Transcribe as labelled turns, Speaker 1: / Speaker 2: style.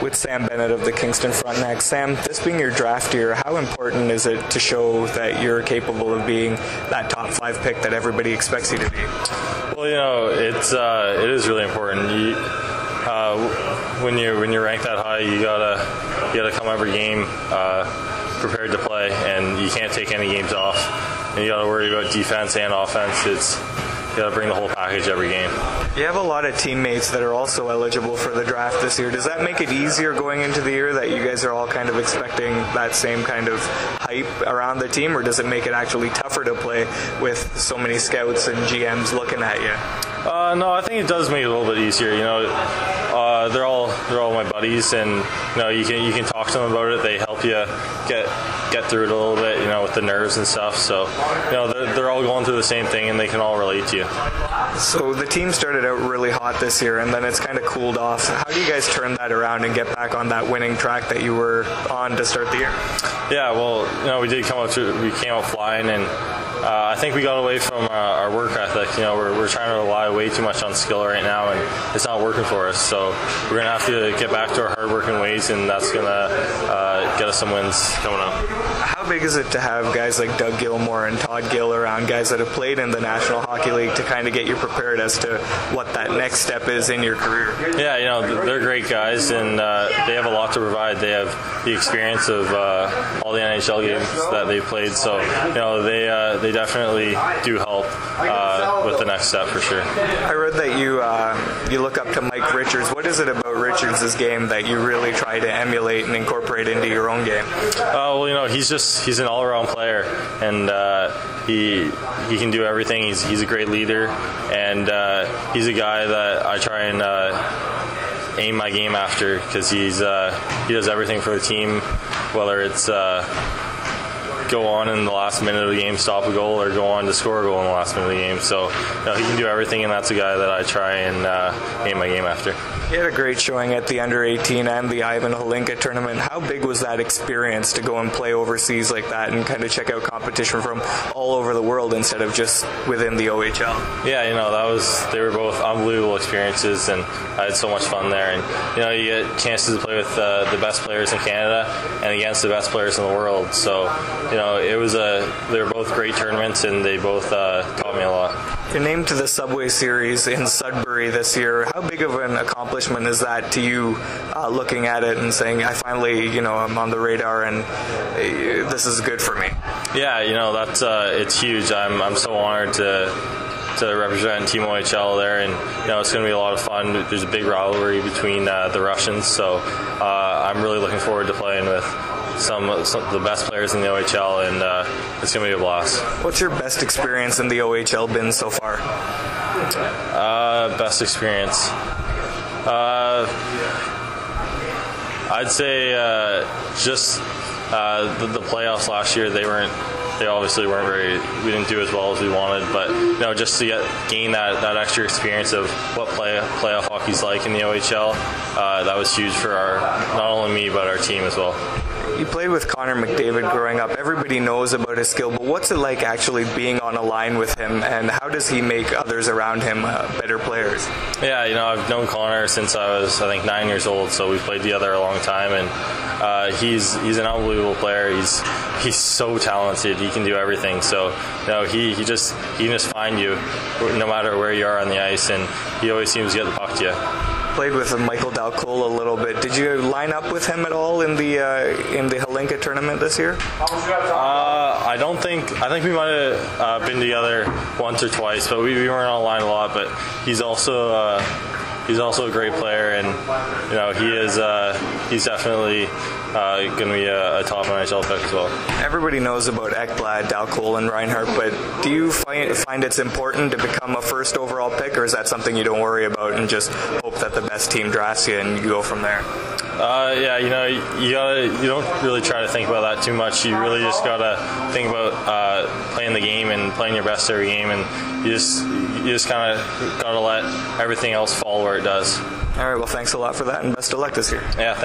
Speaker 1: with Sam Bennett of the Kingston Frontenacs. Sam, this being your draft year, how important is it to show that you're capable of being that top 5 pick that everybody expects you to be?
Speaker 2: Well, it is really important. When you're ranked that high, you gotta come every game prepared to play, and you can't take any games off. And you gotta worry about defense and offense. You gotta bring the whole package every game.
Speaker 1: You have a lot of teammates that are also eligible for the draft this year. Does that make it easier going into the year that you guys are all kind of expecting that same kind of hype around the team, or does it make it actually tougher to play with so many scouts and GMs looking at you?
Speaker 2: No, I think it does make it a little bit easier. They're all my buddies, and you can talk to them about it. They help you get through it a little bit, with the nerves and stuff. So, they're all going through the same thing, and they can all relate to you.
Speaker 1: So the team started out really hot this year, and then it's kind of cooled off. How do you guys turn that around and get back on that winning track that you were on to start the year?
Speaker 2: Yeah, well, we came out flying, and I think we got away from our work ethic. We're trying to rely way too much on skill right now, and it's not working for us. So we're going to have to get back to our hard-working ways, and that's going to get us some wins coming up.
Speaker 1: How big is it to have guys like Doug Gilmore and Todd Gill around, guys that have played in the National Hockey League, to kind of get you prepared as to what that next step is in your career?
Speaker 2: Yeah, they're great guys, and they have a lot to provide. They have the experience of all the NHL games that they've played, so they definitely do help with the next step for sure.
Speaker 1: I read that you look up to Mike Richards. What is it about Richards' game that you really try to emulate and incorporate into your own game?
Speaker 2: He's an all-around player, and he can do everything. He's a great leader, and he's a guy that I try and aim my game after, because he does everything for the team, whether it's go on in the last minute of the game, stop a goal, or go on to score a goal in the last minute of the game. So he can do everything, and that's a guy that I try and aim my game after.
Speaker 1: You had a great showing at the Under-18 and the Ivan Holinka tournament. How big was that experience to go and play overseas like that and kind of check out competition from all over the world instead of just within the OHL?
Speaker 2: Yeah, they were both unbelievable experiences, and I had so much fun there. And you get chances to play with the best players in Canada and against the best players in the world. So they were both great tournaments, and they both taught me a lot.
Speaker 1: You're named to the Subway Series in Sudbury this year. How big of an accomplishment is that to you, looking at it and saying, I finally, I'm on the radar, and this is good for me? Yeah,
Speaker 2: that's it's huge. I'm so honored to represent Team OHL there, and it's going to be a lot of fun. There's a big rivalry between the Russians, so I'm really looking forward to playing with some of the best players in the OHL, and it's going to be a blast.
Speaker 1: What's your best experience in the OHL been so far?
Speaker 2: Best experience? I'd say just the playoffs last year. They obviously weren't we didn't do as well as we wanted, but just to gain that extra experience of what playoff hockey's like in the OHL, that was huge for not only me but our team as well.
Speaker 1: You played with Connor McDavid growing up. Everybody knows about his skill, but what's it like actually being on a line with him, and how does he make others around him better players?
Speaker 2: Yeah, I've known Connor since I was, I think, 9 years old, so we've played together a long time, and he's an unbelievable player. He's so talented. He can do everything. So he can just find you no matter where you are on the ice, and he always seems to get the puck to you.
Speaker 1: Played with Michael Dalcola a little bit. Did you line up with him at all in the Holinka tournament this year?
Speaker 2: I think we might have been together once or twice, but we weren't on a line a lot. But he's also a great player, and he's definitely going to be a top NHL pick as well. Everybody
Speaker 1: knows about Ekblad, Dalcola, and Reinhart, but do you find it's important to become a first overall pick, or is that something you don't worry about and just hope that the best team drafts you and you go from there?
Speaker 2: Yeah, you don't really try to think about that too much. You really just gotta think about playing the game and playing your best every game, and you just kind of gotta let everything else fall where it does.
Speaker 1: All right, well, thanks a lot for that, and best of luck this year.
Speaker 2: Yeah.